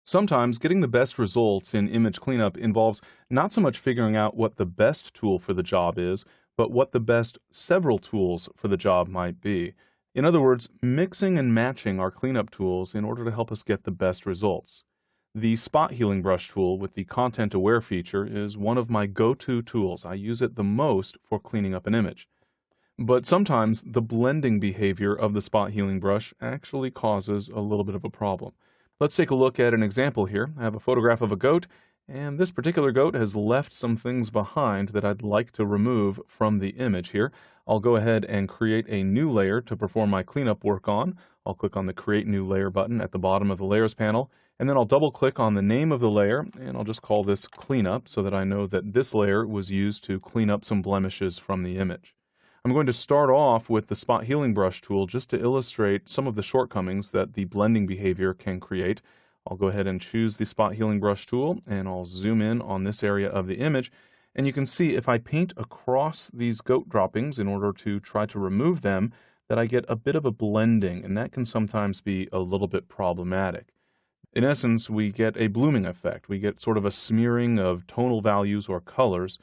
Sometimes getting the best results in image cleanup involves not so much figuring out what the best tool for the job is, but what the best several tools for the job might be. In other words, mixing and matching our cleanup tools in order to help us get the best results. The spot healing brush tool with the content aware feature is one of my go-to tools. I use it the most for cleaning up an image. But sometimes the blending behavior of the spot healing brush actually causes a little bit of a problem. Let's take a look at an example here. I have a photograph of a goat, and this particular goat has left some things behind that I'd like to remove from the image here. I'll go ahead and create a new layer to perform my cleanup work on. I'll click on the Create New Layer button at the bottom of the Layers panel, and then I'll double-click on the name of the layer, and I'll just call this Cleanup so that I know that this layer was used to clean up some blemishes from the image. I'm going to start off with the Spot Healing Brush tool just to illustrate some of the shortcomings that the blending behavior can create. I'll go ahead and choose the Spot Healing Brush tool, and I'll zoom in on this area of the image. And you can see if I paint across these goat droppings in order to try to remove them, that I get a bit of a blending, and that can sometimes be a little bit problematic. In essence, we get a blooming effect. We get sort of a smearing of tonal values or colors,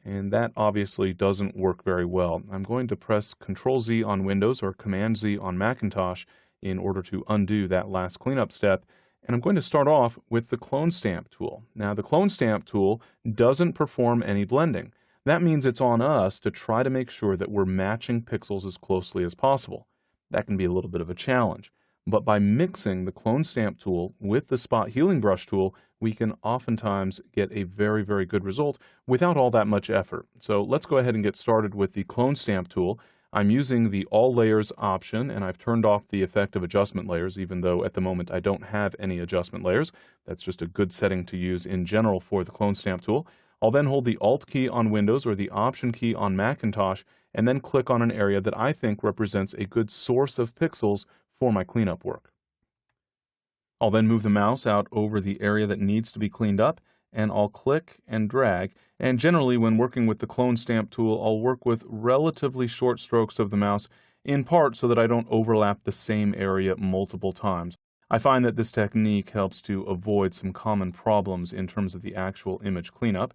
and that obviously doesn't work very well. I'm going to press Ctrl-Z on Windows or Command-Z on Macintosh in order to undo that last cleanup step, and I'm going to start off with the Clone Stamp tool. Now, the Clone Stamp tool doesn't perform any blending. That means it's on us to try to make sure that we're matching pixels as closely as possible. That can be a little bit of a challenge. But by mixing the Clone Stamp tool with the Spot Healing Brush tool, we can oftentimes get a very, very good result without all that much effort. So let's go ahead and get started with the Clone Stamp tool. I'm using the All Layers option, and I've turned off the effect of adjustment layers, even though at the moment I don't have any adjustment layers. That's just a good setting to use in general for the Clone Stamp tool. I'll then hold the Alt key on Windows or the Option key on Macintosh, and then click on an area that I think represents a good source of pixels for my cleanup work. I'll then move the mouse out over the area that needs to be cleaned up, and I'll click and drag. And generally, when working with the Clone Stamp tool, I'll work with relatively short strokes of the mouse, in part so that I don't overlap the same area multiple times. I find that this technique helps to avoid some common problems in terms of the actual image cleanup.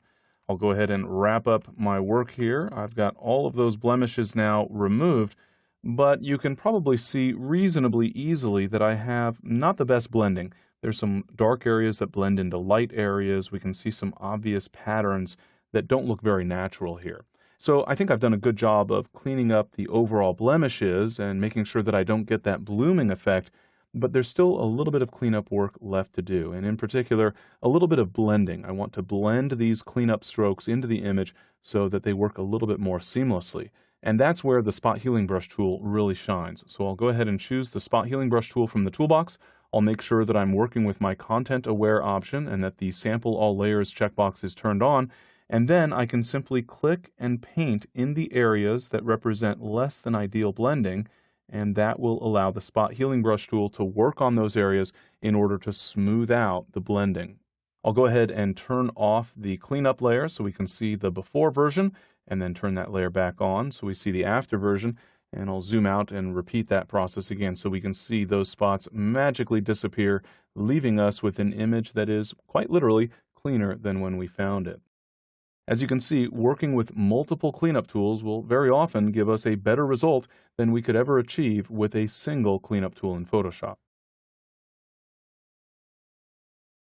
I'll go ahead and wrap up my work here. I've got all of those blemishes now removed, but you can probably see reasonably easily that I have not the best blending. There's some dark areas that blend into light areas. We can see some obvious patterns that don't look very natural here. So I think I've done a good job of cleaning up the overall blemishes and making sure that I don't get that blooming effect, but there's still a little bit of cleanup work left to do, and in particular, a little bit of blending. I want to blend these cleanup strokes into the image so that they work a little bit more seamlessly. And that's where the Spot Healing Brush tool really shines. So I'll go ahead and choose the Spot Healing Brush tool from the toolbox. I'll make sure that I'm working with my Content Aware option and that the Sample All Layers checkbox is turned on. And then I can simply click and paint in the areas that represent less than ideal blending, and that will allow the Spot Healing Brush tool to work on those areas in order to smooth out the blending. I'll go ahead and turn off the cleanup layer so we can see the before version, and then turn that layer back on so we see the after version, and I'll zoom out and repeat that process again so we can see those spots magically disappear, leaving us with an image that is quite literally cleaner than when we found it. As you can see, working with multiple cleanup tools will very often give us a better result than we could ever achieve with a single cleanup tool in Photoshop.